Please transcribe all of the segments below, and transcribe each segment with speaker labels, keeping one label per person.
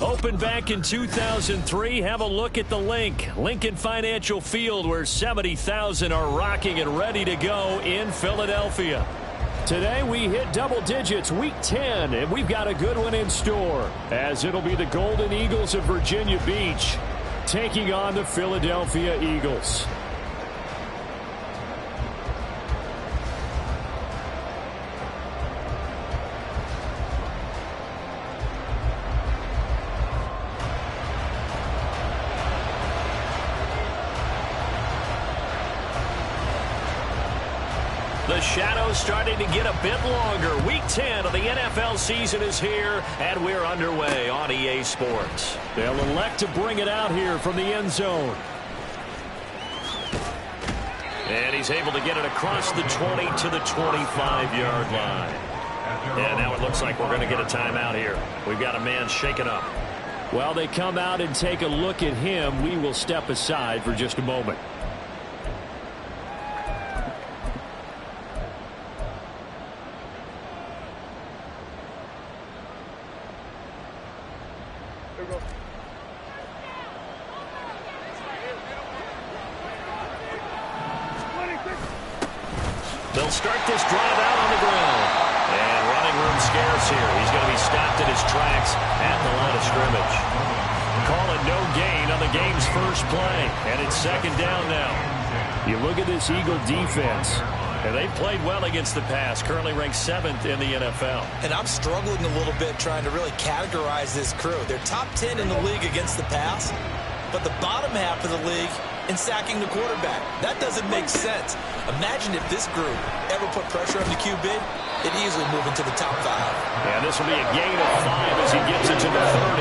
Speaker 1: Opened back in 2003. Have a look at the link. Lincoln Financial Field, where 70,000 are rocking and ready to go in Philadelphia. Today we hit double digits, week 10, and we've got a good one in store, as it'll be the Golden Eagles of Virginia Beach taking on the Philadelphia Eagles. The shadow's starting to get a bit longer. Week 10 of the NFL season is here, and we're underway on EA Sports. They'll elect to bring it out here from the end zone. And he's able to get it across the 20 to the 25-yard line. And now it looks like we're going to get a timeout here. We've got a man shaken up. While they come out and take a look at him, we will step aside for just a moment. They'll start this drive out on the ground. And running room scarce here. He's going to be stopped in his tracks at the line of scrimmage. Calling no gain on the game's first play. And it's second down now. You look at this Eagle defense. And they played well against the pass. Currently ranked 7th in the NFL.
Speaker 2: And I'm struggling a little bit trying to really categorize this crew. They're top 10 in the league against the pass. But the bottom half of the league in sacking the quarterback. That doesn't make sense. Imagine if this group ever put pressure on the QB, it'd easily move into the top 5.
Speaker 1: And this will be a gain of 5 as he gets it to the 30.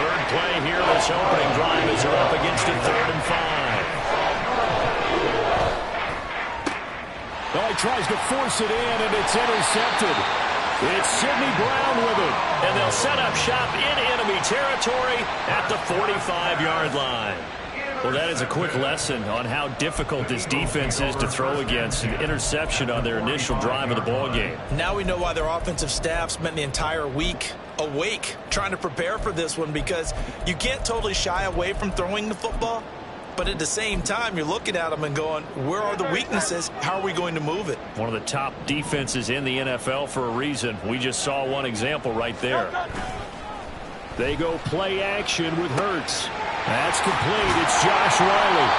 Speaker 1: Third play here this opening drive as they're up against a 3rd and 5.
Speaker 3: Well, he tries to force it in, and it's intercepted. It's Sidney Brown with it.
Speaker 1: And they'll set up shop in enemy territory at the 45-yard line. Well, that is a quick lesson on how difficult this defense is to throw against. An interception on their initial drive of the ballgame.
Speaker 2: Now we know why their offensive staff spent the entire week awake trying to prepare for this one, because you can't totally shy away from throwing the football. But at the same time, you're looking at them and going, where are the weaknesses? How are we going to move it?
Speaker 1: One of the top defenses in the NFL for a reason. We just saw one example right there.
Speaker 3: They go play action with Hurts. That's complete. It's Josh Riley.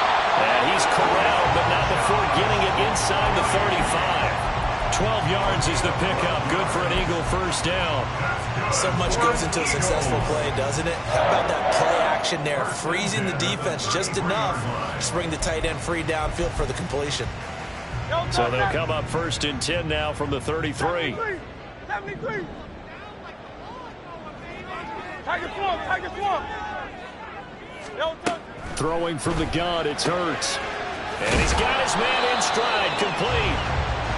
Speaker 1: And he's corralled, but not before getting it inside the 35. 12 yards is the pickup. Good for an Eagle first down.
Speaker 2: So much goes into a successful play, doesn't it? How about that play action there? Freezing the defense just enough to bring the tight end free downfield for the completion.
Speaker 1: So they'll come up 1st and 10 now from the 33.
Speaker 4: 73. Tiger swamp.
Speaker 3: Throwing from the gun, it's Hurts.
Speaker 1: And he's got his man in stride, complete.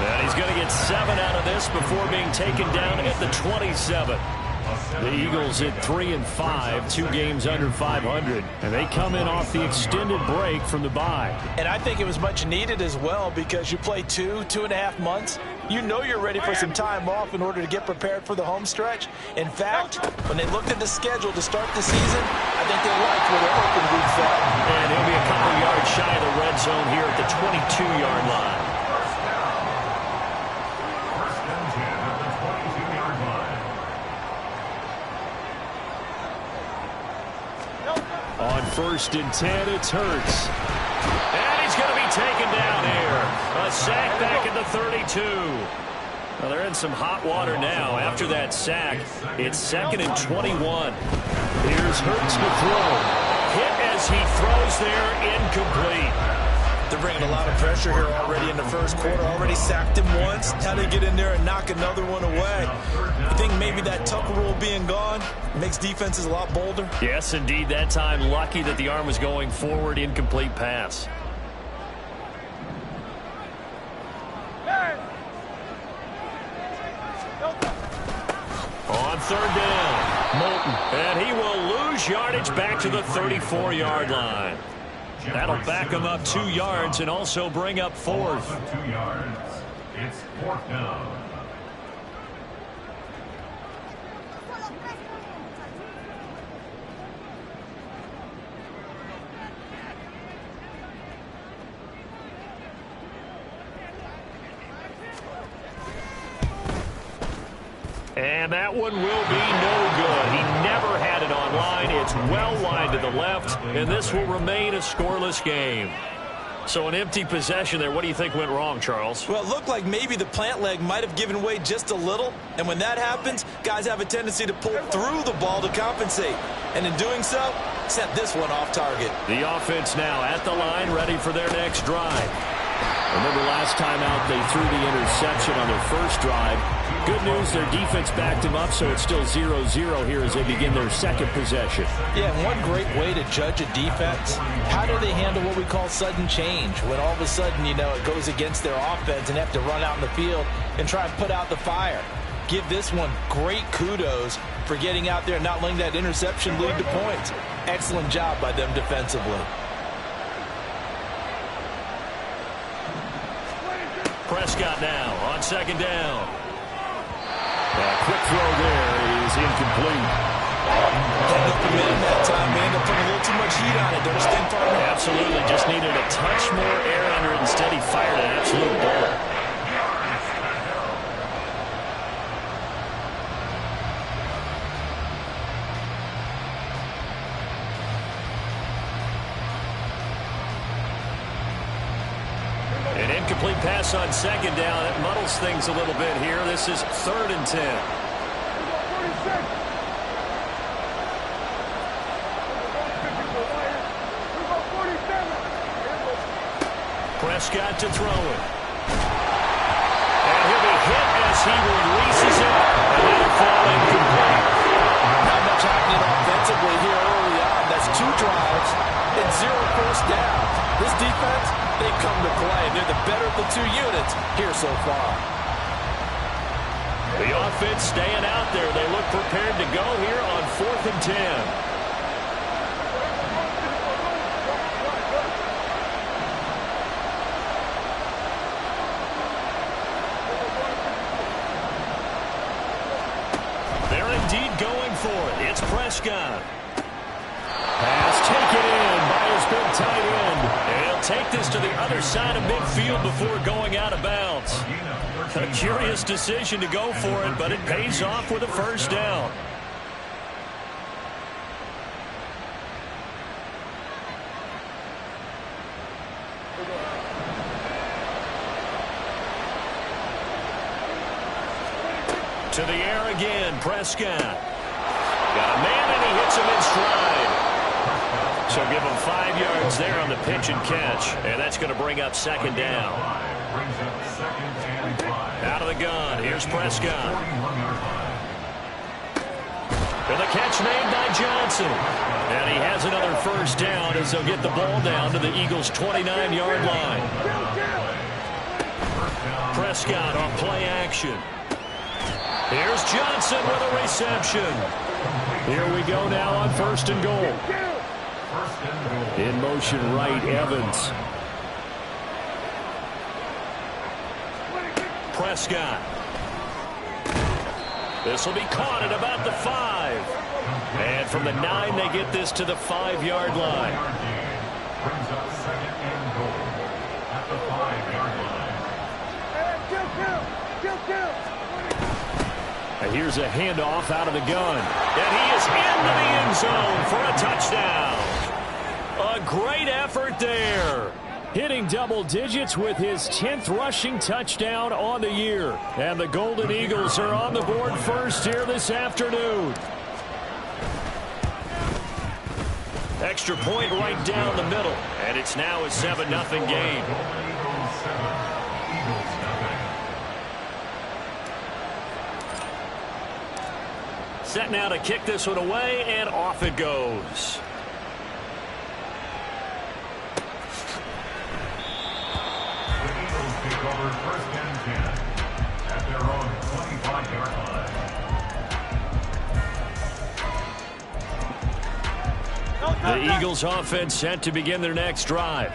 Speaker 1: And he's going to get 7 out of this before being taken down at the 27.
Speaker 3: The Eagles at 3 and 5, 2 games under 500, and they come in off the extended break from the bye.
Speaker 2: And I think it was much needed as well, because you play 2.5 months. You know you're ready for some time off in order to get prepared for the home stretch. In fact, when they looked at the schedule to start the season, I think they liked where their open week fell.
Speaker 1: And he'll be a couple yards shy of the red zone here at the 22-yard line.
Speaker 3: On 1st and 10, it's Hurts.
Speaker 1: And he's going to be taken down here. A sack back at the 32. Well, they're in some hot water now. After that sack, it's 2nd and 21.
Speaker 3: Here's Hurts to throw.
Speaker 1: Hit as he throws there, incomplete.
Speaker 2: They're bringing a lot of pressure here already in the first quarter. Already sacked him once. Now they get in there and knock another one away. You think maybe that Tucker rule being gone makes defenses a lot bolder?
Speaker 1: Yes, indeed. That time, lucky that the arm was going forward. Incomplete pass. On 3rd down, Moulton. And he will lose yardage back to the 34-yard line. That'll back him up 2 yards and also bring up 4th.
Speaker 5: 2 yards. It's 4th down.
Speaker 1: And that one will be no good. He never had it on line. It's well wide to the left, and this will remain a scoreless game. So an empty possession there. What do you think went wrong, Charles?
Speaker 2: Well, it looked like maybe the plant leg might have given way just a little. And when that happens, guys have a tendency to pull through the ball to compensate. And in doing so, set this one off target.
Speaker 1: The offense now at the line, ready for their next drive. Remember last time out, they threw the interception on their first drive. Good news, their defense backed them up, so it's still 0-0 here as they begin their second possession.
Speaker 2: Yeah, and one great way to judge a defense, how do they handle what we call sudden change? When all of a sudden, you know, it goes against their offense and they have to run out in the field and try and put out the fire. Give this one great kudos for getting out there and not letting that interception lead to points. Excellent job by them defensively.
Speaker 1: Prescott now on second down. Quick throw there is incomplete.
Speaker 2: Heading up the middle that time, man. They're putting a little too much heat on it. Don't you think, partner?
Speaker 1: Absolutely. Just needed a touch more air under it. Instead, he fired an absolute bullet. An incomplete pass on second down. That muddles things a little bit here. This is 3rd and 10. Prescott to throw it. And he'll be hit as he releases it. And that'll fall incomplete.
Speaker 2: Not much happening offensively here early on. That's 2 drives and 0 first down. This defense, they've come to play. They're the better of the 2 units here so far.
Speaker 1: The offense staying out there. They look prepared to go here on 4th and 10. Indeed going for it. It's Prescott. Pass taken in by his big tight end. And he'll take this to the other side of midfield before going out of bounds. A curious decision to go for it, but it pays off with a first down. To the air again, Prescott. Got a man and he hits him in stride. So give him 5 yards there on the pitch and catch. And that's going to bring up second down. Out of the gun, here's Prescott. And the catch made by Johnson. And he has another first down as they'll get the ball down to the Eagles' 29-yard line. Prescott on play action. Here's Johnson with a reception. Here we go now on 1st and goal. In motion right, Evans. Prescott. This will be caught at about the 5. And from the 9, they get this to the 5-yard line.
Speaker 5: Brings up 2nd and goal at the 5-yard line.
Speaker 1: And here's a handoff out of the gun. And he is into the end zone for a touchdown. A great effort there. Hitting double digits with his 10th rushing touchdown on the year. And the Golden Eagles are on the board first here this afternoon. Extra point right down the middle. And it's now a 7-0 game. Set now to kick this one away, and off it goes.
Speaker 5: The Eagles take over 1st and 10 at their own 25-yard line.
Speaker 1: The Eagles offense set to begin their next drive.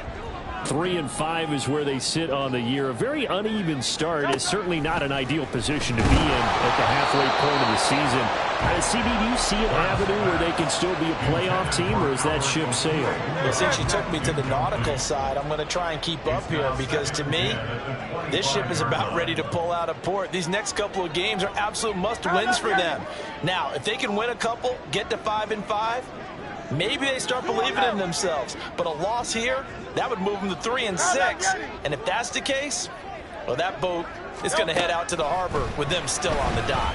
Speaker 1: 3-5 is where they sit on the year. A very uneven start. Is certainly not an ideal position to be in at the halfway point of the season. CB, do you see an avenue where they can still be a playoff team, or is that ship sailed?
Speaker 2: Well, since you took me to the nautical side, I'm going to try and keep up here, because to me, this ship is about ready to pull out of port. These next couple of games are absolute must-wins for them. Now, if they can win a couple, get to 5-5, maybe they start believing in themselves. But a loss here, that would move them to 3-6. And if that's the case, well, that boat is going to head out to the harbor with them still on the dock.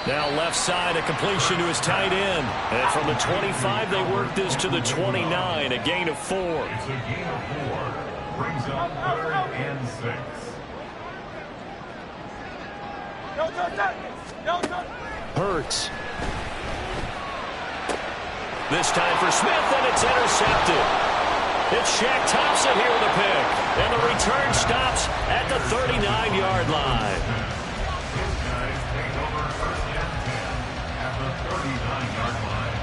Speaker 1: Now left side, a completion to his tight end. And from the 25, they work this to the 29, a gain of 4.
Speaker 5: It's a gain of 4. Brings up 3rd and 6.
Speaker 1: Hurts. This time for Smith, and it's intercepted. It's Shaq Thompson here with a pick. And the return stops at the 39-yard line.
Speaker 5: His guys take over 1st and 10 at the 39-yard line.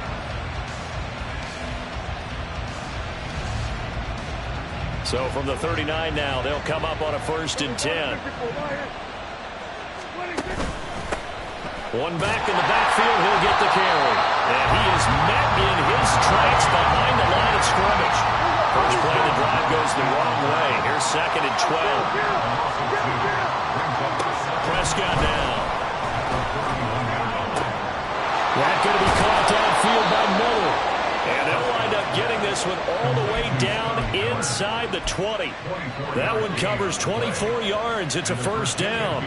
Speaker 1: So from the 39 now, they'll come up on a 1st and 10. One back in the backfield, he'll get the carry. And he is met in his tracks behind the line of scrimmage. First play of the drive goes the wrong way. Here's 2nd and 12. Prescott now. That going to be caught downfield by Miller. And they'll wind up getting this one all the way down inside the 20. That one covers 24 yards. It's a 1st down.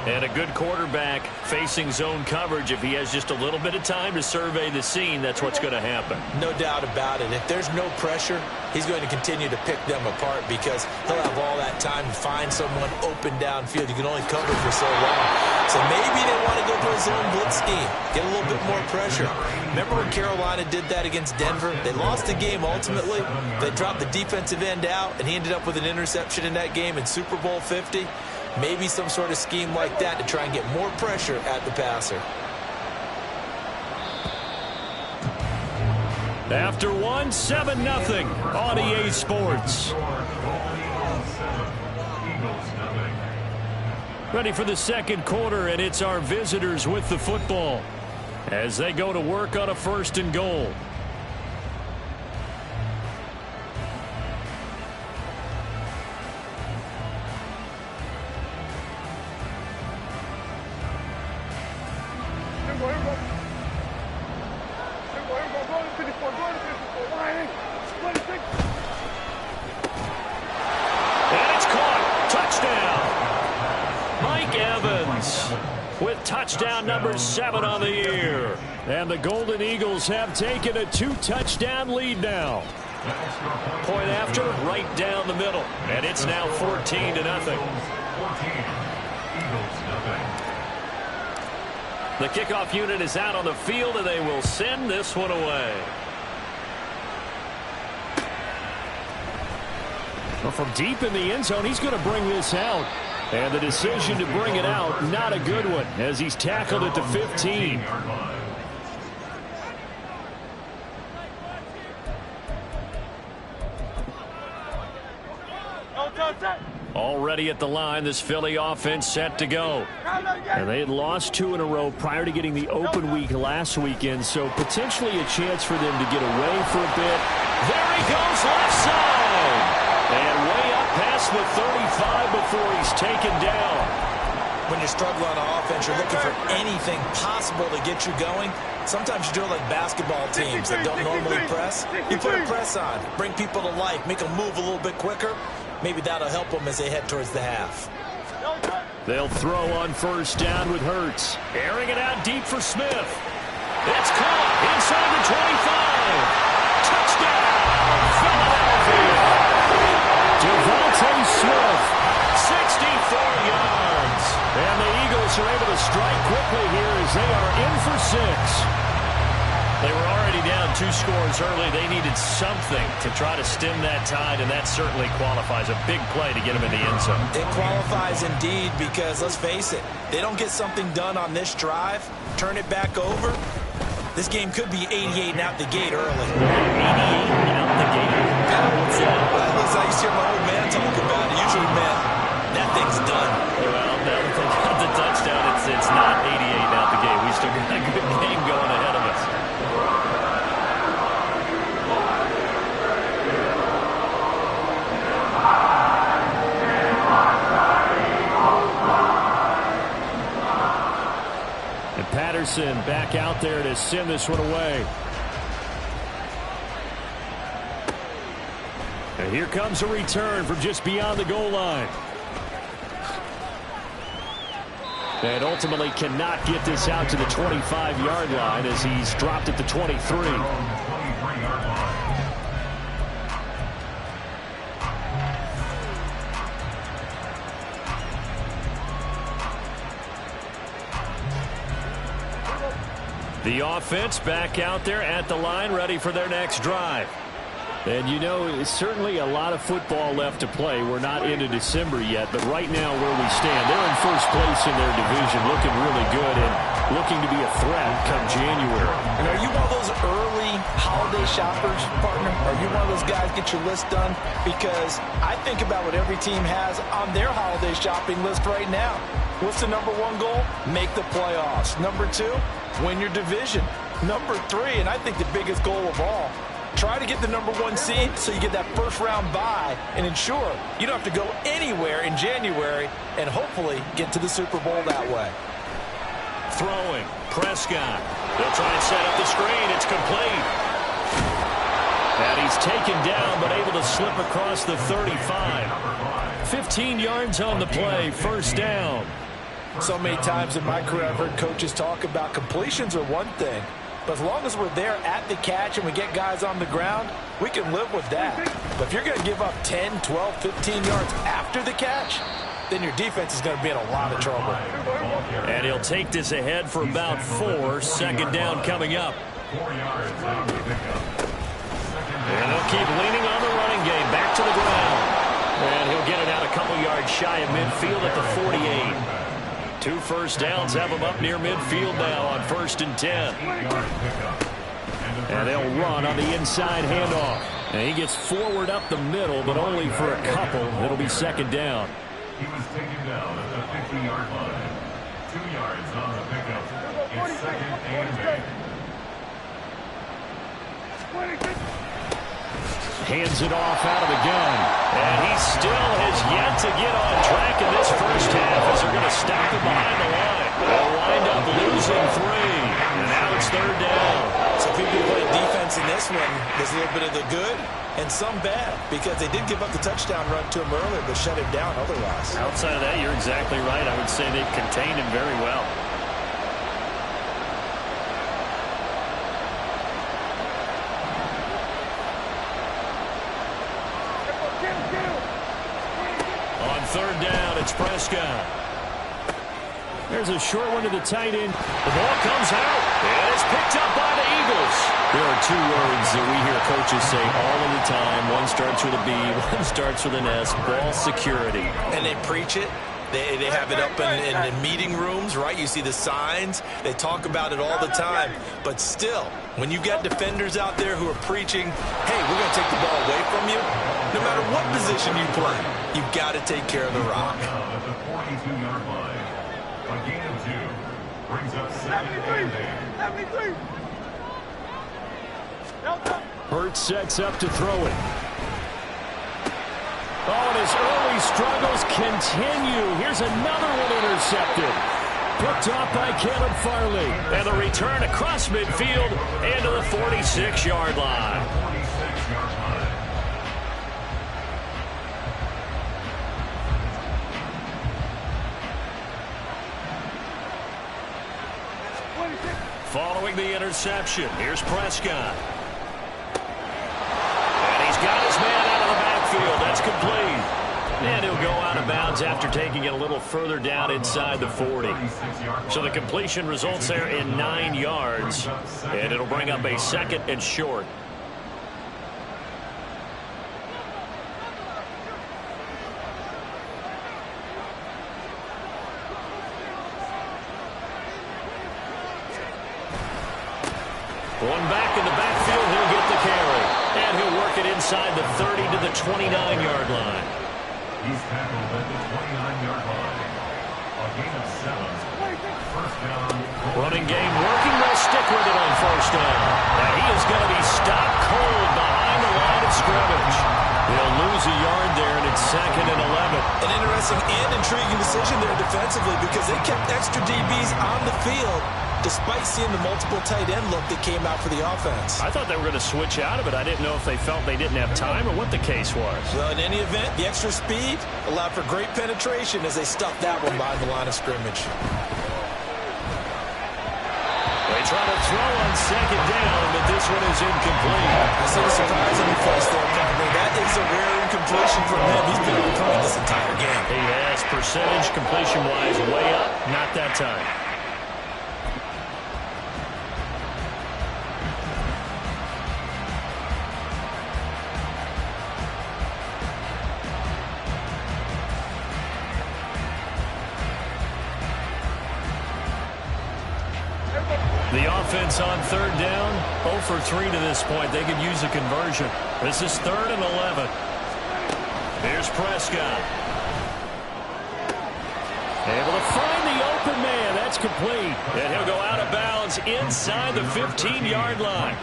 Speaker 1: And a good quarterback facing zone coverage. If he has just a little bit of time to survey the scene, that's what's going to happen.
Speaker 2: No doubt about it. If there's no pressure, he's going to continue to pick them apart, because he'll have all that time to find someone open downfield. You can only cover for so long. So maybe they want to go to a zone blitz scheme, get a little bit more pressure. Remember when Carolina did that against Denver? They lost the game ultimately. They dropped the defensive end out, and he ended up with an interception in that game in Super Bowl 50. Maybe some sort of scheme like that to try and get more pressure at the passer.
Speaker 1: After one, 7-0 on EA Sports. Ready for the 2nd quarter, and it's our visitors with the football as they go to work on a 1st and goal. Touchdown number 7 on the year. And the Golden Eagles have taken a 2-touchdown lead now. Point after, right down the middle. And it's now 14-0. The kickoff unit is out on the field, and they will send this one away. Well, from deep in the end zone, he's going to bring this out. And the decision to bring it out, not a good one, as he's tackled at the 15. Already at the line, this Philly offense set to go. And they had lost 2 in a row prior to getting the open week last weekend, so potentially a chance for them to get away for a bit. There he goes, left side. And way up past the 35 before he's taken down.
Speaker 2: When you're struggling on offense, you're looking for anything possible to get you going. Sometimes you do it like basketball teams that don't normally press. You put a press on, bring people to life, make them move a little bit quicker. Maybe that'll help them as they head towards the half.
Speaker 1: They'll throw on 1st down with Hurts. Airing it out deep for Smith. It's caught inside the 25. Touchdown, Philadelphia. Devontae Smith, 64 yards. And the Eagles are able to strike quickly here as they are in for 6. They were already down 2 scores early. They needed something to try to stem that tide, and that certainly qualifies. A big play to get them in the end zone.
Speaker 2: It qualifies indeed, because let's face it, they don't get something done on this drive, turn it back over, This game could be 88 and out the gate early.
Speaker 1: 88 and out the gate. What's that?
Speaker 2: Well, listen, I used to hear my old man talk about it. Usually meant that thing's done.
Speaker 1: Well, now that they got the touchdown, it's not 88 and out the gate. We still got a good game going ahead of us. And Patterson back out there to send this one away. And here comes a return from just beyond the goal line. And ultimately cannot get this out to the 25-yard line as he's dropped at the 23. The offense back out there at the line, ready for their next drive. And you know, it's certainly a lot of football left to play. We're not into December yet, but right now where we stand, they're in first place in their division, looking really good and looking to be a threat come January.
Speaker 2: And are you one of those early holiday shoppers, partner? Are you one of those guys get your list done? Because I think about what every team has on their holiday shopping list right now. What's the number one goal? Make the playoffs. Number two, win your division. Number three, and I think the biggest goal of all, try to get the number one seed so you get that first round bye and ensure you don't have to go anywhere in January and hopefully get to the Super Bowl that way.
Speaker 1: Throwing, Prescott. They'll try and set up the screen. It's complete. And he's taken down but able to slip across the 35. 15 yards on the play, first down.
Speaker 2: So many times in my career I've heard coaches talk about completions are one thing. But as long as we're there at the catch and we get guys on the ground, we can live with that. But if you're going to give up 10, 12, 15 yards after the catch, then your defense is going to be in a lot of trouble.
Speaker 1: And he'll take this ahead for about 4. Second down coming up. And they'll keep leaning on the running game. Back to the ground. And he'll get it out a couple yards shy of midfield at the 48. 2 first downs have him up near midfield now on 1st and 10. And they'll run on the inside handoff. And he gets forward up the middle, but only for a couple. It'll be second down.
Speaker 5: He was taken down at the 50-yard line. 2 yards on the pickup. It's second and 10.
Speaker 1: Hands it off out of the gun. And he still has yet to get on track in this first half as they're going to stop him behind the line. They'll wind up losing 3. And now it's third down.
Speaker 2: So people who play defense in this one, there's a little bit of the good and some bad because they did give up the touchdown run to him earlier but shut him down otherwise.
Speaker 1: Outside of that, you're exactly right. I would say they've contained him very well. Third down, it's Prescott. There's a short one to the tight end. The ball comes out, and it's picked up by the Eagles. There are 2 words that we hear coaches say all of the time. One starts with a B, one starts with an S, ball security.
Speaker 2: And they preach it. They have it up in the meeting rooms, right? You see the signs. They talk about it all the time. But still, when you've got defenders out there who are preaching, hey, we're going to take the ball away from you, no matter what position you play, you've got to take care of the rock.
Speaker 5: At the 42-yard line, a gain of 2 brings up 7 and 8.
Speaker 1: Hurts sets up to throw it. Oh, and his early struggles continue. Here's another one intercepted. Picked off by Caleb Farley. And the return across midfield into the 46-yard line.
Speaker 5: 46-yard line.
Speaker 1: Following the interception, here's Prescott. And he's got his man out of the backfield. That's complete. And he'll go out of bounds after taking it a little further down inside the 40. So the completion results there in 9 yards. And it'll bring up a second and short. One back in the backfield, he'll get the carry. And he'll work it inside the 30 to the 29-yard line.
Speaker 5: He's tackled at the 29-yard line. A gain of 7. First down.
Speaker 1: Running game working. They'll stick with it on first down. And he is going to be stopped cold behind the line of scrimmage. They'll lose a yard there, and it's 2nd and 11.
Speaker 2: An interesting and intriguing decision there defensively because they kept extra DBs on the field despite seeing the multiple tight end look that came out for the offense.
Speaker 1: I thought they were going to switch out of it. I didn't know if they felt they didn't have time or what the case was.
Speaker 2: Well, in any event, the extra speed allowed for great penetration as they stuffed that one behind the line of scrimmage.
Speaker 1: They try to throw on 2nd down, but this one is incomplete.
Speaker 2: I see the surprise on your face there, Company. That is a rare incompletion from him. He's been on point this entire game.
Speaker 1: He has percentage completion-wise way up. Not that time. The offense on 3rd down, 0 for 3 to this point. They could use a conversion. This is 3rd and 11. Here's Prescott. Able to find the open man. That's complete. And he'll go out of bounds inside the 15-yard line.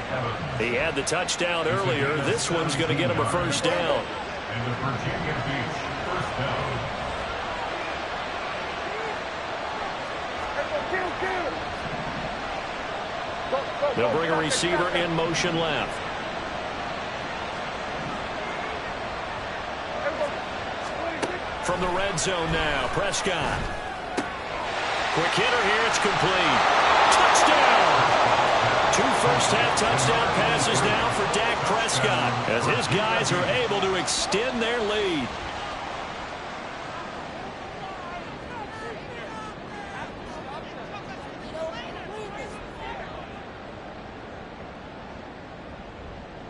Speaker 1: He had the touchdown earlier. This one's going to get him a first down.
Speaker 5: And the Virginia Beach first down.
Speaker 1: They'll bring a receiver in motion left. From the red zone now, Prescott. Quick hitter here, it's complete. Touchdown! 2 first-half touchdown passes now for Dak Prescott as his guys are able to extend their lead.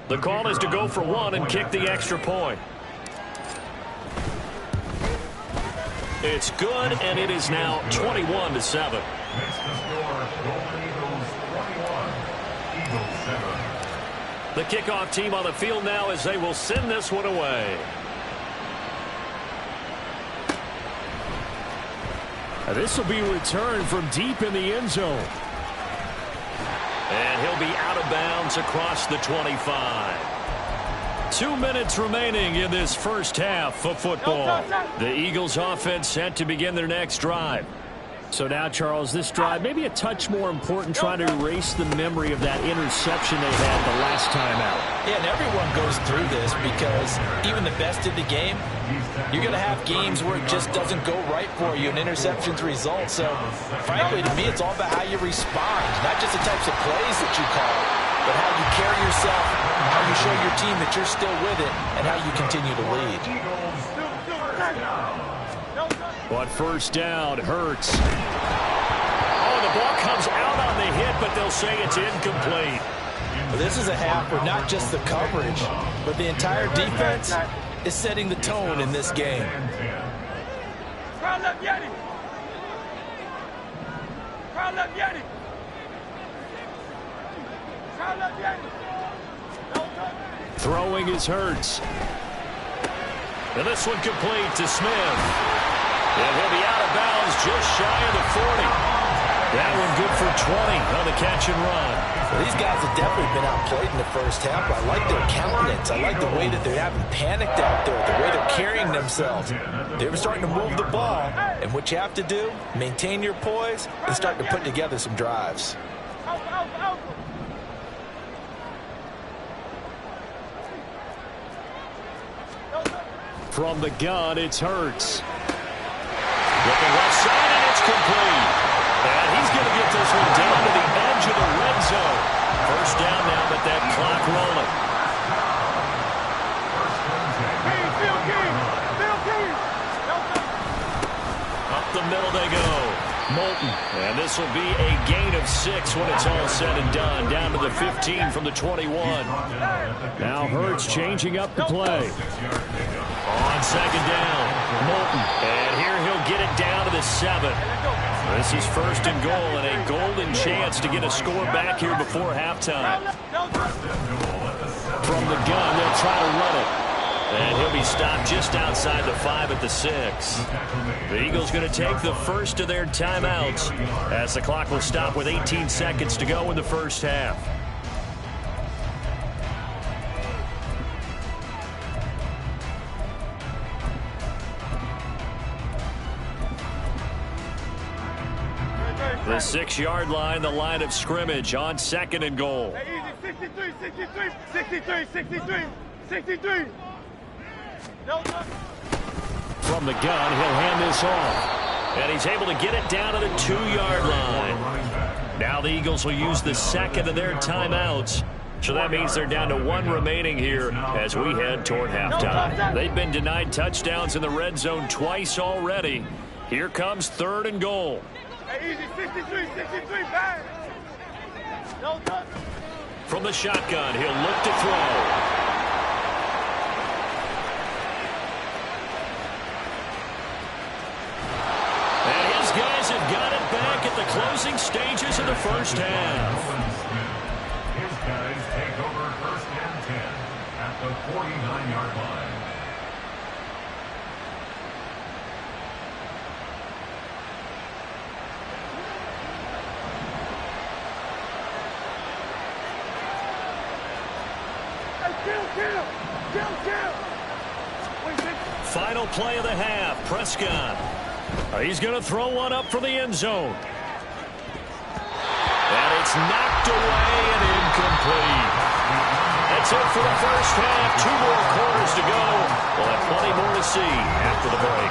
Speaker 1: The call is to go for 1 and kick the extra point. It's good, and it is now 21-7.
Speaker 5: Makes the score Golden Eagles 21, Eagles 7.
Speaker 1: The kickoff team on the field now as they will send this one away. This will be returned from deep in the end zone. And he'll be out of bounds across the 25. 2 minutes remaining in this first half of football. The Eagles offense set to begin their next drive. So now, Charles, this drive maybe a touch more important, trying to erase the memory of that interception they had the last time out.
Speaker 2: Yeah, and everyone goes through this because even the best of the game, you're going to have games where it just doesn't go right for you, and interceptions result. So, frankly, to me, it's all about how you respond, not just the types of plays that you call, but how you carry yourself, how you show your team that you're still with it, and how you continue to lead.
Speaker 1: But first down, Hurts. Oh, the ball comes out on the hit, but they'll say it's incomplete.
Speaker 2: Well, this is a half where not just the coverage, but the entire defense is setting the tone in this game.
Speaker 4: Crowd left Yeti. Crowd left Yeti. Crowd left Yeti.
Speaker 1: Throwing is Hurts. And this one complete to Smith. And he'll be out of bounds just shy of the 40. That one good for 20 on the catch and run.
Speaker 2: Well, these guys have definitely been outplayed in the first half. I like their countenance. I like the way that they haven't panicked out there, the way they're carrying themselves. They were starting to move the ball, and what you have to do, maintain your poise and start to put together some drives.
Speaker 1: From the gun, it's Hurts. Looking left side, and it's complete. And he's going to get this one down to the edge of the red zone. First down now, but that clock rolling. Up the middle they go. Moulton. And this will be a gain of 6 when it's all said and done. Down to the 15 from the 21. Now Hurts changing up the play. On second down, Moulton. And here he'll get it down to the 7. This is first and goal and a golden chance to get a score back here before halftime. From the gun, they'll try to run it. And he'll be stopped just outside the 5 at the 6. The Eagles going to take the first of their timeouts as the clock will stop with 18 seconds to go in the first half. The 6-yard line, the line of scrimmage on second and goal.
Speaker 4: Hey, easy. 63, 63, 63, 63, 63.
Speaker 1: From the gun, he'll hand this off. And he's able to get it down to the 2-yard line. Now the Eagles will use the second of their timeouts. So that means they're down to 1 remaining here as we head toward halftime. They've been denied touchdowns in the red zone twice already. Here comes third and goal.
Speaker 4: Hey, easy. 63, 63, bang. No touch.
Speaker 1: From the shotgun, he'll look to throw. Guys have got it back at the closing stages of the first half.
Speaker 5: His guys take over first and 10 at the 49-yard line.
Speaker 1: Final play of the half, Prescott. He's going to throw one up from the end zone. And it's knocked away and incomplete. That's it for the first half. 2 more quarters to go. We'll have plenty more to see after the break.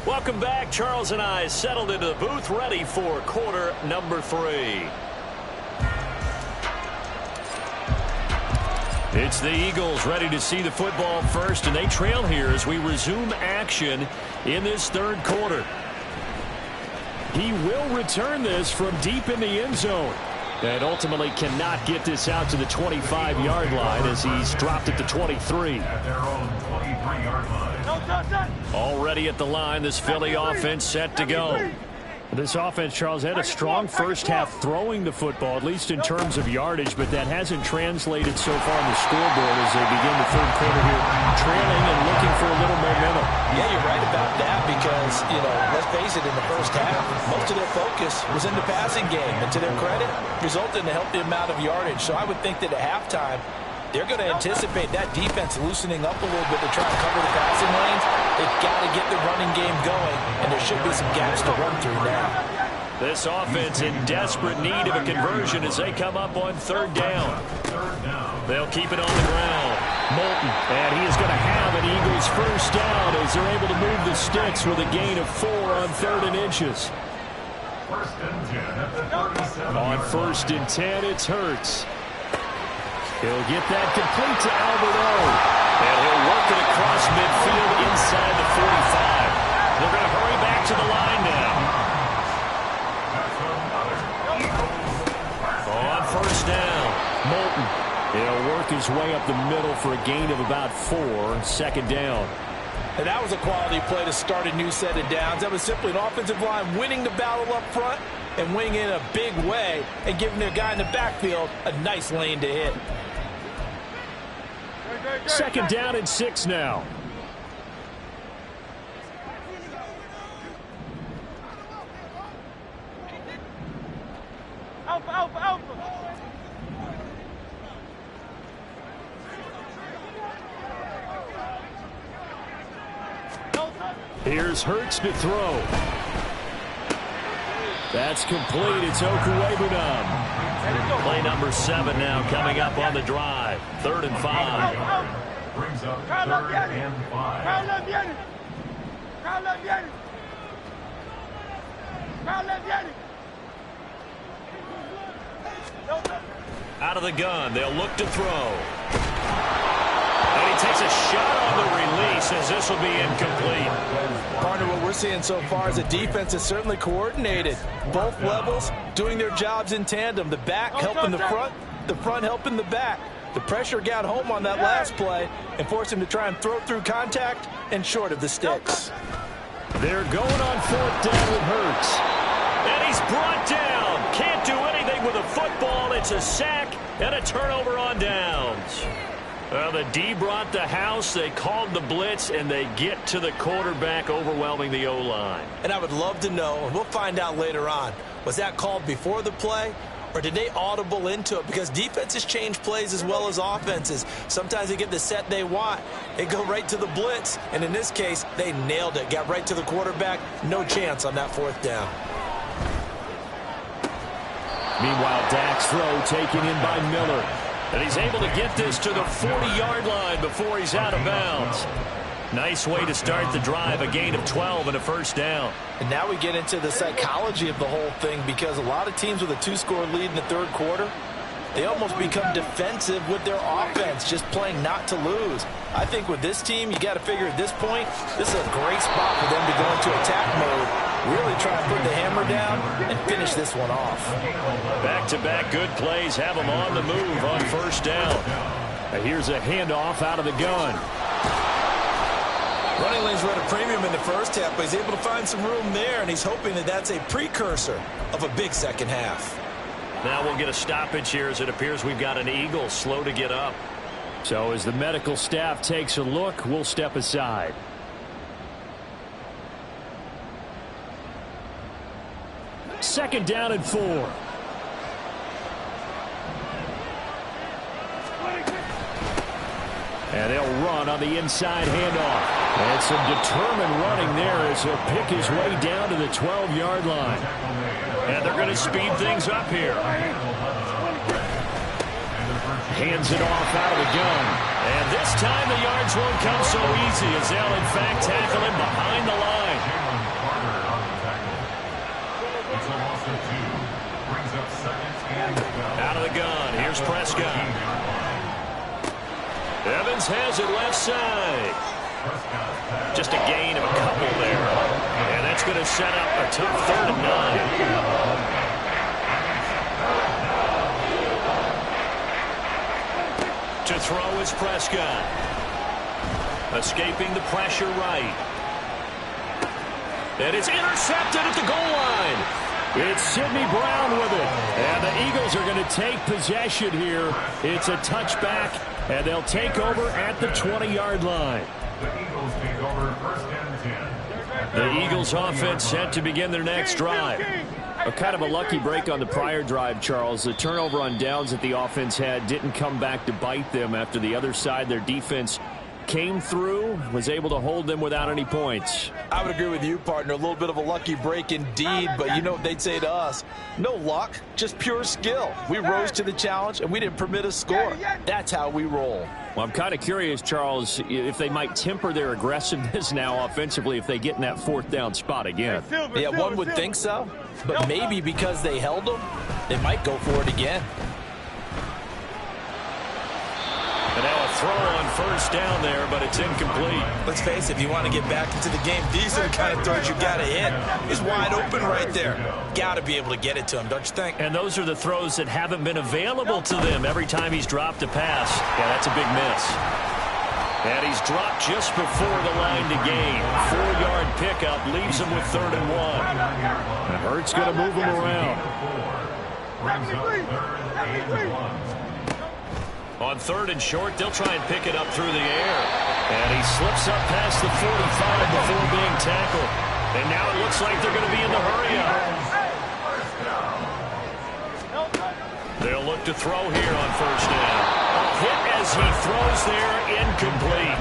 Speaker 1: Welcome back. Charles and I settled into the booth, ready for quarter number 3. It's the Eagles ready to see the football first, and they trail here as we resume action in this third quarter. He will return this from deep in the end zone and ultimately cannot get this out to the 25-yard line as he's dropped it to 23.
Speaker 5: At their own 23-yard line.
Speaker 1: Already at the line, this Philly offense set to go.
Speaker 3: This offense, Charles, had a strong first half throwing the football, at least in terms of yardage, but that hasn't translated so far on the scoreboard as they begin the third quarter here, trailing and looking for a little momentum.
Speaker 2: Yeah, you're right about that because, let's face it, in the first half, most of their focus was in the passing game, and to their credit, resulted in a healthy amount of yardage. So I would think that at halftime, they're going to anticipate that defense loosening up a little bit to try to cover the passing lanes. They've got to get the running game going, and there should be some gaps to run through now.
Speaker 1: This offense in desperate need of a conversion as they come up on third down. They'll keep it on the ground.
Speaker 3: Moulton, and he is going to have an Eagles first down as they're able to move the sticks with a gain of 4 on 3rd and inches.
Speaker 5: First and 10 at the 37.
Speaker 3: On first and 10, it's Hurts. He'll get that complete to Alberto.
Speaker 1: And he'll work it across midfield inside the 45. They're going to hurry back to the line now. On first down,
Speaker 3: Moulton. He'll work his way up the middle for a gain of about 4, second down.
Speaker 2: And that was a quality play to start a new set of downs. That was simply an offensive line winning the battle up front and winning in a big way and giving their guy in the backfield a nice lane to hit.
Speaker 3: Second down and 6 now.
Speaker 4: Alpha, alpha, alpha.
Speaker 3: Here's Hurts to throw. That's complete. It's Okuwebunam.
Speaker 1: play number 7 now coming up on the drive. 3rd and 5.
Speaker 5: Brings up 3rd and 5.
Speaker 1: Out of the gun, they'll look to throw. And he he takes a shot on the release as this will be incomplete.
Speaker 2: Partner, what we're seeing so far is the defense is certainly coordinated. Both levels doing their jobs in tandem. The back helping the front helping the back. The pressure got home on that last play and forced him to try and throw through contact and short of the sticks.
Speaker 1: They're going on 4th down with Hurts. And he's brought down. Can't do anything with a football. It's a sack and a turnover on downs. Well, the D brought the house. They called the blitz, and they get to the quarterback, overwhelming the O-line.
Speaker 2: And I would love to know, and we'll find out later on, was that called before the play, or did they audible into it? Because defenses change plays as well as offenses. Sometimes they get the set they want. They go right to the blitz, and in this case, they nailed it. Got right to the quarterback. No chance on that 4th down.
Speaker 1: Meanwhile, Dak's throw taken in by Miller. And he's able to get this to the 40-yard line before he's out of bounds. Nice way to start the drive, a gain of 12 and a 1st down.
Speaker 2: And now we get into the psychology of the whole thing, because a lot of teams with a 2-score lead in the 3rd quarter, they almost become defensive with their offense, just playing not to lose. I think with this team, you got to figure at this point, this is a great spot for them to go into attack mode, really try and put the hammer down and finish this one off.
Speaker 1: Back-to-back good plays have them on the move on 1st down. And here's a handoff out of the gun.
Speaker 2: Running lanes were at a premium in the 1st half, but he's able to find some room there, and he's hoping that that's a precursor of a big 2nd half.
Speaker 1: Now we'll get a stoppage here as it appears we've got an Eagle slow to get up. So as the medical staff takes a look, we'll step aside. Second down and 4. And they'll run on the inside handoff. And some determined running there as he'll pick his way down to the 12-yard line. And they're going to speed things up here. Hands it off out of the gun. And this time the yards won't come so easy as they'll in fact tackle him behind the line. Out of the gun. Here's Prescott. Evans has it left side. Just a gain of a couple there. And that's going to set up a tough 3rd and 9. To throw is Prescott. Escaping the pressure right. And it's intercepted at the goal line. It's Sidney Brown with it. And the Eagles are going to take possession here. It's a touchback, and they'll take over at the 20-yard line.
Speaker 5: The Eagles take over 1st and 10.
Speaker 1: The Eagles offense set to begin their next drive. A kind of a lucky break on the prior drive, Charles. The turnover on downs that the offense had didn't come back to bite them after the other side. Their defense came through, was able to hold them without any points.
Speaker 2: I would agree with you, partner. A little bit of a lucky break indeed, but you know what they'd say to us? No luck, just pure skill. We rose to the challenge, and we didn't permit a score. That's how we roll.
Speaker 1: Well, I'm kind of curious, Charles, if they might temper their aggressiveness now offensively if they get in that 4th down spot again.
Speaker 2: Yeah, one would think so, but maybe because they held them, they might go for it again.
Speaker 1: And now a throw on 1st down there, but it's incomplete.
Speaker 2: Let's face it, if you want to get back into the game, these are the kind of throws you got to hit. He's wide open right there. Got to be able to get it to him, don't you think?
Speaker 1: And those are the throws that haven't been available to them every time he's dropped a pass. Yeah, that's a big miss. And he's dropped just before the line to gain. 4-yard pickup leaves him with 3rd and 1. And Hurts going to move him around.
Speaker 5: Brings up 3rd and 1.
Speaker 1: On 3rd and short, they'll try and pick it up through the air. And he slips up past the 45 before being tackled. And now it looks like they're going to be in the hurry-up. They'll look to throw here on 1st down. A hit as he throws there, incomplete.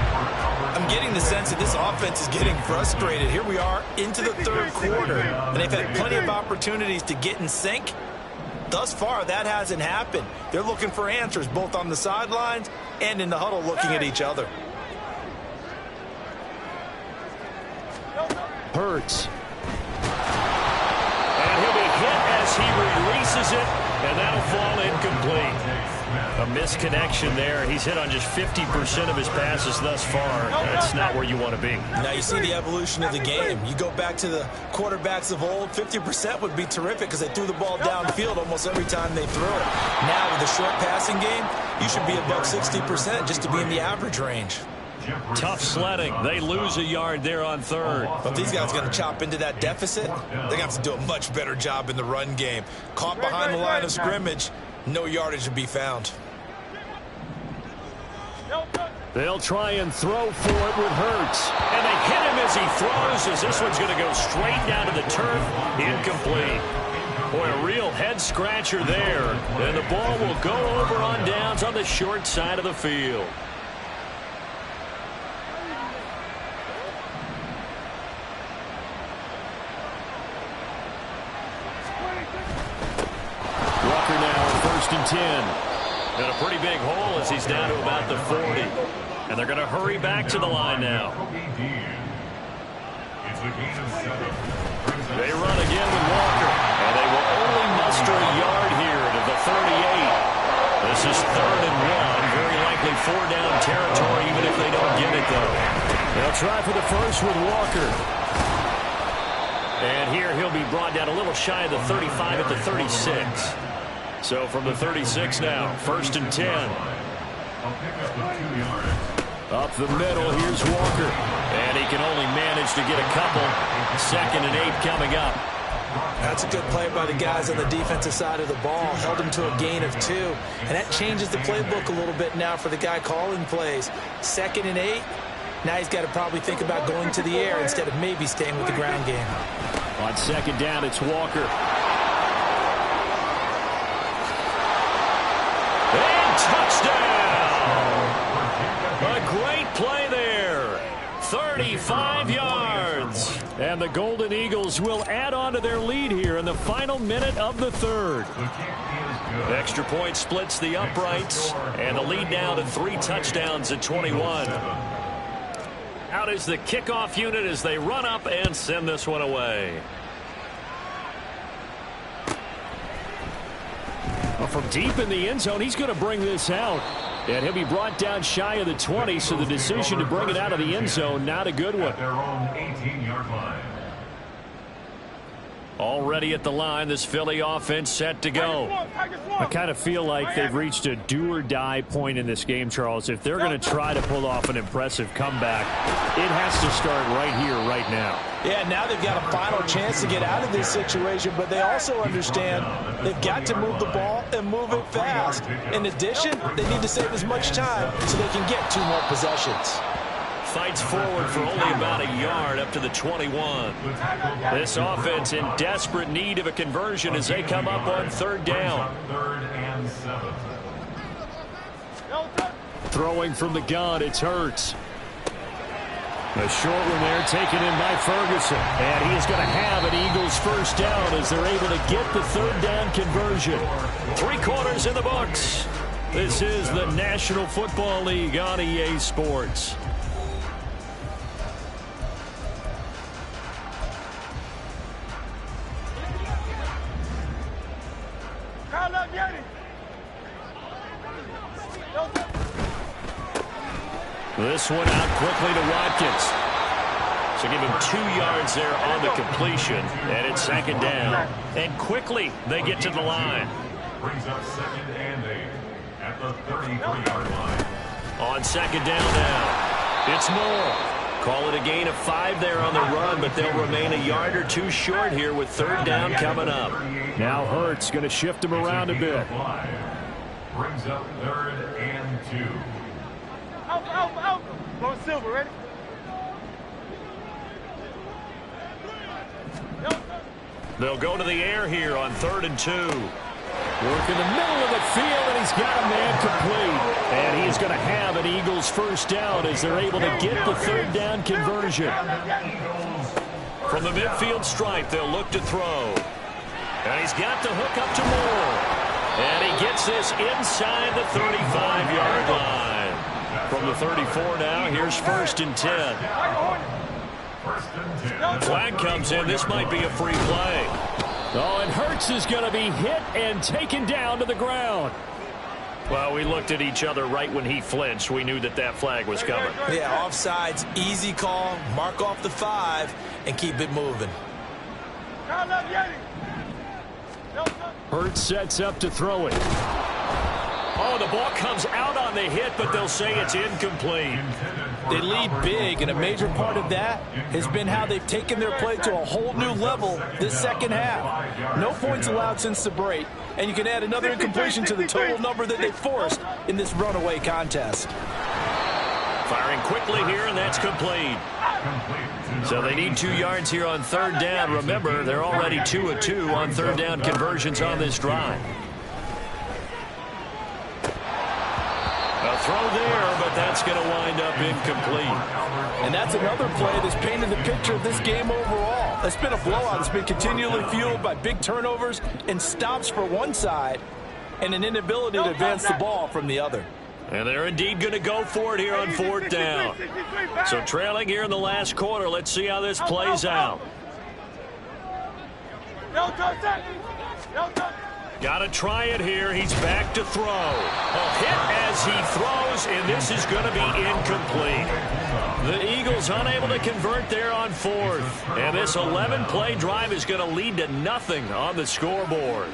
Speaker 2: I'm getting the sense that this offense is getting frustrated. Here we are into the 3rd quarter, and they've had plenty of opportunities to get in sync. Thus far, that hasn't happened. They're looking for answers, both on the sidelines and in the huddle looking at each other.
Speaker 1: Hurts. And he'll be hit as he releases it, and that'll fall incomplete. A misconnection there. He's hit on just 50% of his passes thus far. That's not where you want to be.
Speaker 2: Now you see the evolution of the game. You go back to the quarterbacks of old, 50% would be terrific because they threw the ball downfield almost every time they threw it. Now with the short passing game, you should be above 60% just to be in the average range.
Speaker 1: Tough sledding. They lose a yard there on third.
Speaker 2: But these guys are going to chop into that deficit. They're going to have to do a much better job in the run game. Caught behind the line of scrimmage, no yardage to be found.
Speaker 1: They'll try and throw for it with Hurts. And they hit him as he throws, as this one's going to go straight down to the turf. Incomplete. Boy, a real head-scratcher there. And the ball will go over on downs on the short side of the field. Walker now, 1st and 10. And a pretty big hole as he's down to about the 40. And they're going to hurry back to the line now. They run again with Walker. And they will only muster a yard here to the 38. This is 3rd and 1. Very likely 4-down territory, even if they don't get it, though. They'll try for the first with Walker. And here he'll be brought down a little shy of the 35 at the 36. So from the 36 now, 1st and 10. Up the middle, here's Walker. And he can only manage to get a couple. 2nd and 8 coming up.
Speaker 2: That's a good play by the guys on the defensive side of the ball. Held him to a gain of 2. And that changes the playbook a little bit now for the guy calling plays. 2nd and 8. Now he's got to probably think about going to the air instead of maybe staying with the ground game.
Speaker 1: On 2nd down, it's Walker. And touchdown! A great play there. 35 yards. And the Golden Eagles will add on to their lead here in the final minute of the 3rd. Extra point splits the uprights. And the lead now to 3 touchdowns at 21. Out is the kickoff unit as they run up and send this one away. Well, from deep in the end zone, he's going to bring this out. And he'll be brought down shy of the 20, so the decision to bring it out of the end zone, not a good one.
Speaker 5: At their own 18-yard line.
Speaker 1: Already at the line, this Philly offense set to go. I kind of feel like they've reached a do-or-die point in this game, Charles. If they're going to try to pull off an impressive comeback, it has to start right here, right now.
Speaker 2: Yeah, now they've got a final chance to get out of this situation, but they also understand they've got to move the ball and move it fast. In addition, they need to save as much time so they can get 2 more possessions.
Speaker 1: Fights forward for only about a yard up to the 21. This offense in desperate need of a conversion as they come up on 3rd down.
Speaker 5: 3rd and 7.
Speaker 1: Throwing from the gun, it's Hurts. A short one there taken in by Ferguson. And he is going to have an Eagles 1st down as they're able to get the 3rd down conversion. 3 quarters in the books. This is the National Football League on EA Sports. This one out quickly to Watkins. So give him 2 yards there on the completion. And it's 2nd down. And quickly they get to the line.
Speaker 5: Brings up 2nd and 8 at the 33-yard line.
Speaker 1: On 2nd down now, it's Moore. Call it a gain of 5 there on the run, but they'll remain a yard or 2 short here with 3rd down coming up. Now Hurts going to shift him around a bit.
Speaker 5: Brings up 3rd and 2.
Speaker 4: Out. Go Silver, ready?
Speaker 1: They'll go to the air here on 3rd and 2. Work in the middle of the field, and he's got a man complete. And he's going to have an Eagles 1st down as they're able to get the 3rd down conversion. From the midfield stripe, they'll look to throw. And he's got the hook up to Moore. And he gets this inside the 35-yard line. From the 34 now, here's 1st and 10. Flag comes in. This might be a free play. Oh, and Hurts is going to be hit and taken down to the ground. Well, we looked at each other right when he flinched. We knew that flag was coming.
Speaker 2: Yeah, offsides, easy call. Mark off the 5 and keep it moving.
Speaker 1: Hurts sets up to throw it. Oh, the ball comes out on the hit, but they'll say it's incomplete.
Speaker 2: They lead big, and a major part of that has been how they've taken their play to a whole new level this second half. No points allowed since the break, and you can add another incompletion to the total number that they forced in this runaway contest.
Speaker 1: Firing quickly here, and that's complete. So they need 2 yards here on third down. Remember, they're already 2 of 2 on third down conversions on this drive. A throw there, but that's going to wind up incomplete.
Speaker 2: And that's another play that's painted the picture of this game overall. It's been a blowout. It's been continually fueled by big turnovers and stops for one side and an inability to advance the ball from the other.
Speaker 1: And they're indeed going to go for it here on fourth down. So trailing here in the last quarter. Let's see how this plays out. Got to try it here. He's back to throw. A hit as he throws, and this is going to be incomplete. The Eagles unable to convert there on fourth. And this 11-play drive is going to lead to nothing on the scoreboard.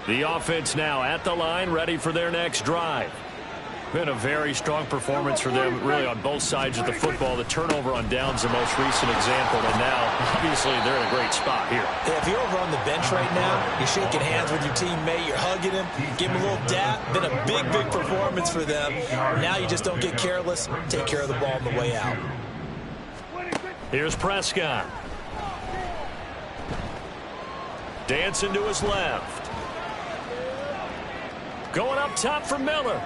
Speaker 1: The offense now at the line, ready for their next drive. Been a very strong performance for them, really, on both sides of the football. The turnover on downs the most recent example, and now, obviously, they're in a great spot here.
Speaker 2: Yeah, if you're over on the bench right now, you're shaking hands with your teammate, you're hugging him, give him a little dap. Been a big, big performance for them. Now you just don't get careless. Take care of the ball on the way out.
Speaker 1: Here's Prescott. Dancing to his left. Going up top for Miller.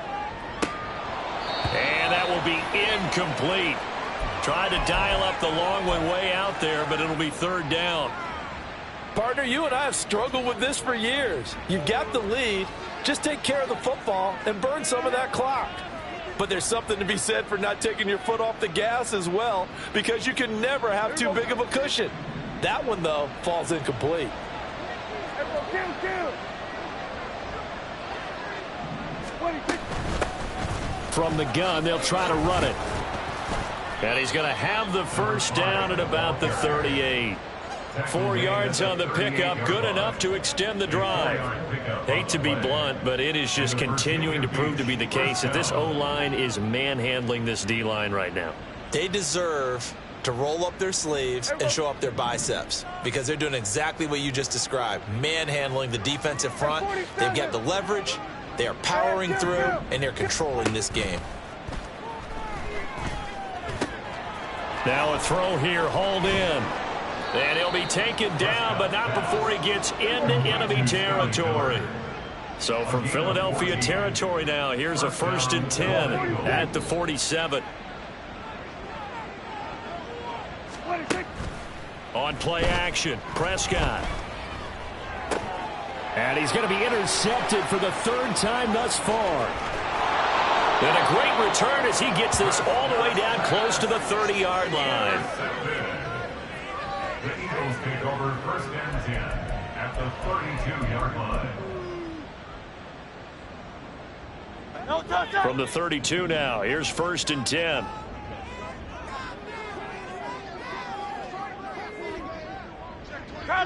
Speaker 1: And that will be incomplete. Tried to dial up the long one way out there, but it'll be third down.
Speaker 2: Partner, you and I have struggled with this for years. You've got the lead. Just take care of the football and burn some of that clock. But there's something to be said for not taking your foot off the gas as well, because you can never have too big of a cushion. That one, though, falls incomplete.
Speaker 1: From the gun, they'll try to run it. And he's going to have the first down at about the 38. 4 yards on the pickup, good enough to extend the drive. Hate to be blunt, but it is just continuing to prove to be the case that this O-line is manhandling this D-line right now.
Speaker 2: They deserve to roll up their sleeves and show up their biceps, because they're doing exactly what you just described, manhandling the defensive front. They've got the leverage, they are powering through, and they're controlling this game.
Speaker 1: Now a throw here, hauled in. And he'll be taken down, but not before he gets into enemy territory. So from Philadelphia territory now, here's a 1st and 10 at the 47. On play action, Prescott. And he's going to be intercepted for the 3rd time thus far. And a great return as he gets this all the way down close to the 30-yard line.
Speaker 5: The Eagles take over 1st and 10 at the 32-yard line.
Speaker 1: From the 32 now, here's 1st and 10. Now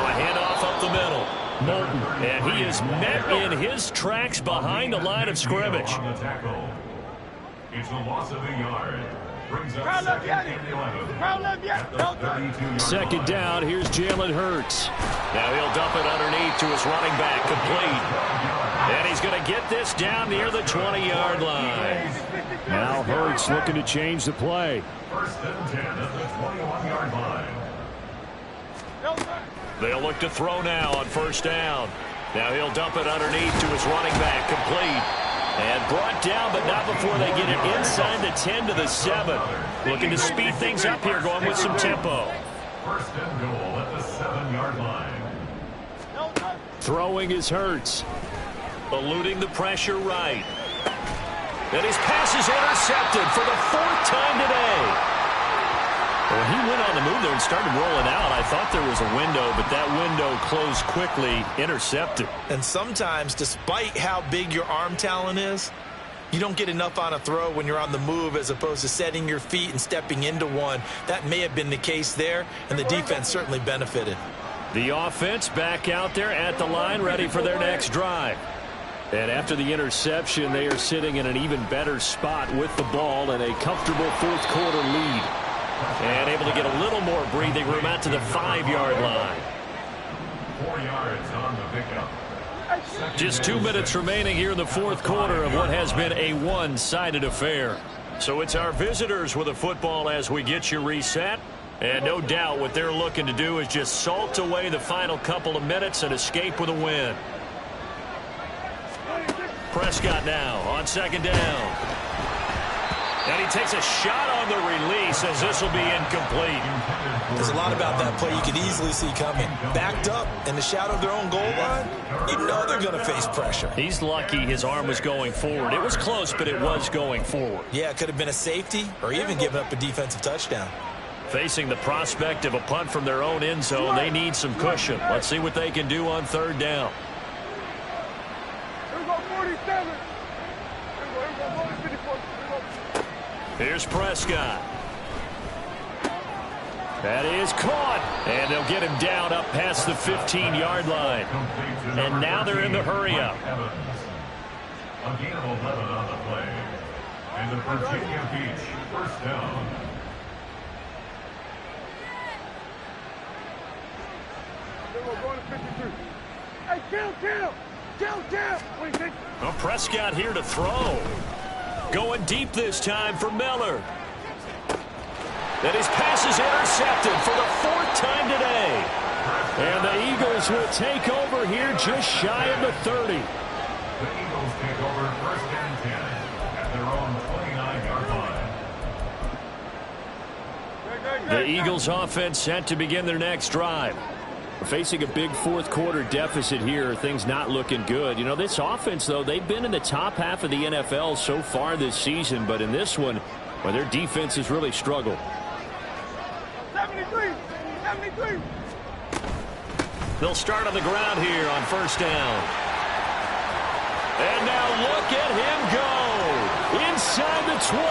Speaker 1: a handoff up the middle. Moulton, and he is met in his tracks behind the line of scrimmage.
Speaker 5: It's a loss of a yard. Brings up 2nd and 11 at the 32-yard
Speaker 1: 2nd down, here's Jalen Hurts. Now he'll dump it underneath to his running back, complete. And he's going to get this down near the 20-yard line.
Speaker 3: Now Hurts looking to change the play.
Speaker 5: 1st and 10 at the 21-yard line.
Speaker 1: They'll look to throw now on 1st down. Now he'll dump it underneath to his running back, complete. And brought down, but not before they get it inside the 10 to the 7. Looking to speed things up here, going with some tempo.
Speaker 5: 1st and goal at the 7-yard line.
Speaker 1: Throwing is Hurts. Eluding the pressure right. And his pass is intercepted for the 4th time today. When he went on the move there and started rolling out, I thought there was a window, but that window closed quickly, intercepted.
Speaker 2: And sometimes, despite how big your arm talent is, you don't get enough on a throw when you're on the move as opposed to setting your feet and stepping into one. That may have been the case there, and the defense certainly benefited.
Speaker 1: The offense back out there at the line, ready for their next drive. And after the interception, they are sitting in an even better spot with the ball and a comfortable 4th quarter lead. And able to get a little more breathing room out to the 5-yard line.
Speaker 5: 4 yards on the pickup.
Speaker 1: Just 2 minutes remaining here in the 4th quarter of what has been a one-sided affair. So it's our visitors with the football as we get you reset. And no doubt what they're looking to do is just salt away the final couple of minutes and escape with a win. Prescott now on 2nd down. And he takes a shot on the release as this will be incomplete.
Speaker 2: There's a lot about that play you can easily see coming. Backed up in the shadow of their own goal line, you know they're going to face pressure.
Speaker 1: He's lucky his arm was going forward. It was close, but it was going forward.
Speaker 2: Yeah, it could have been a safety or even given up a defensive touchdown.
Speaker 1: Facing the prospect of a punt from their own end zone, they need some cushion. Let's see what they can do on 3rd down.
Speaker 4: Here we go, 47. Here we go, 54.
Speaker 1: Here's Prescott. That is caught. And they'll get him down up past the 15-yard line. And now they're in the hurry-up.
Speaker 5: A gain of 11 on the play. And the Virginia Beach 1st down.
Speaker 4: Here we go, going to 53. Hey, kill.
Speaker 1: Well, Prescott here to throw. Going deep this time for Miller. And his pass is intercepted for the 4th time today. And the Eagles will take over here just shy of the 30.
Speaker 5: The Eagles take over 1st and 10 at their own 29-yard line.
Speaker 1: The Eagles offense set to begin their next drive. Facing a big 4th quarter deficit here, things not looking good. You know, this offense, though, they've been in the top half of the NFL so far this season, but in this one, well, their defense has really struggled.
Speaker 4: 73.
Speaker 1: They'll start on the ground here on 1st down. And now look at him go. Inside the 20.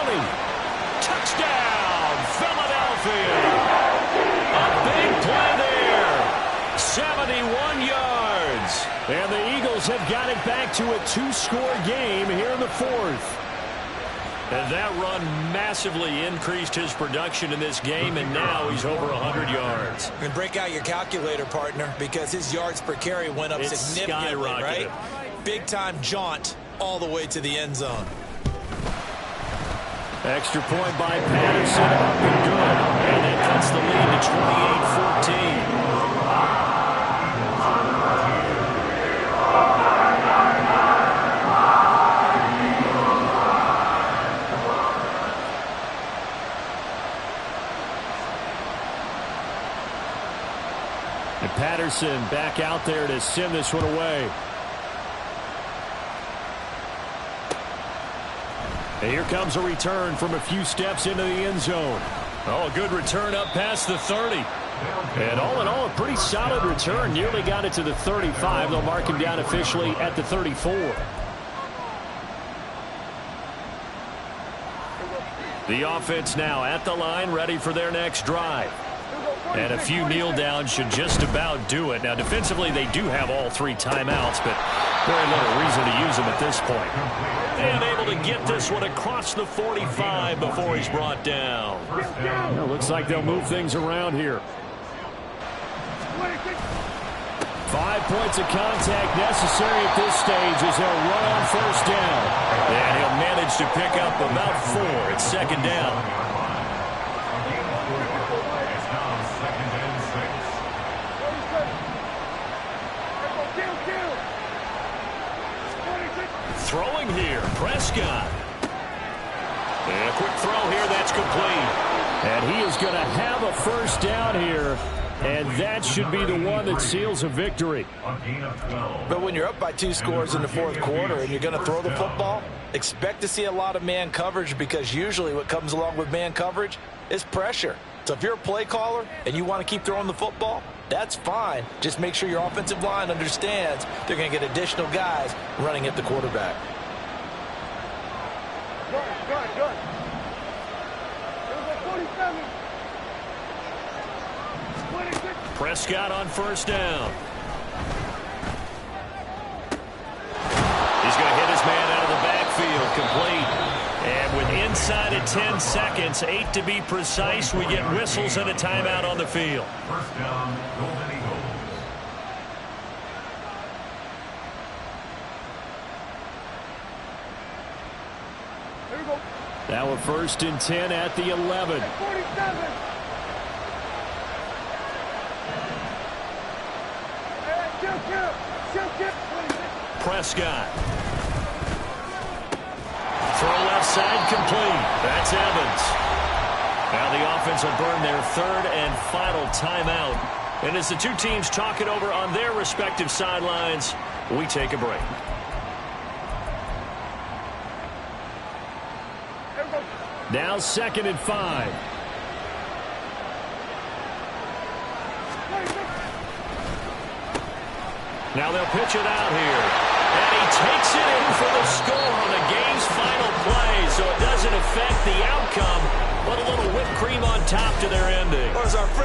Speaker 1: Touchdown, Philadelphia. A big play there. 71 yards. And the Eagles have got it back to a 2-score game here in the 4th. And that run massively increased his production in this game, and now he's over 100 yards.
Speaker 2: And break out your calculator, partner, because his yards per carry went up significantly, right? Big-time jaunt all the way to the end zone.
Speaker 1: Extra point by Patterson, up and good. And that cuts the lead to 28-14. And Patterson back out there to send this one away. And here comes a return from a few steps into the end zone. Oh, a good return up past the 30. And all in all, a pretty solid return. Nearly got it to the 35. They'll mark him down officially at the 34. The offense now at the line, ready for their next drive. And a few kneel downs should just about do it. Now, defensively, they do have all 3 timeouts, but very little reason to use them at this point. And able to get this one across the 45 before he's brought down. Well, looks like they'll move things around here. 5 points of contact necessary at this stage as they'll run on 1st down. And he'll manage to pick up about 4 at 2nd down. Throwing here, Prescott. And a quick throw here, that's complete. And he is going to have a 1st down here And that should be the one that seals a victory.
Speaker 5: A gain of 12.
Speaker 2: But when you're up by 2 scores in the fourth quarter and you're going to throw the football, expect to see a lot of man coverage, because usually what comes along with man coverage is pressure. So if you're a play caller and you want to keep throwing the football, that's fine. Just make sure your offensive line understands they're going to get additional guys running at the quarterback.
Speaker 4: Good. Here we go, 47. 26.
Speaker 1: Prescott on first down. He's going to hit his man out of the backfield, complete. And with inside of 10 seconds, 8 to be precise, we get whistles and a timeout on the field.
Speaker 5: First down, Golden Eagles.
Speaker 4: Here we go.
Speaker 1: Now a 1st and 10 at the 11.
Speaker 4: 47. Chill.
Speaker 1: Prescott. Throw left side, complete. That's Evans. Now the offense will burn their 3rd and final timeout. And as the two teams talk it over on their respective sidelines, we take a break. Now 2nd and 5. Now they'll pitch it out here. And he takes it in for the score on the game's final play. So it doesn't affect the outcome, but a little whipped cream on top to their ending.
Speaker 2: Or as our friend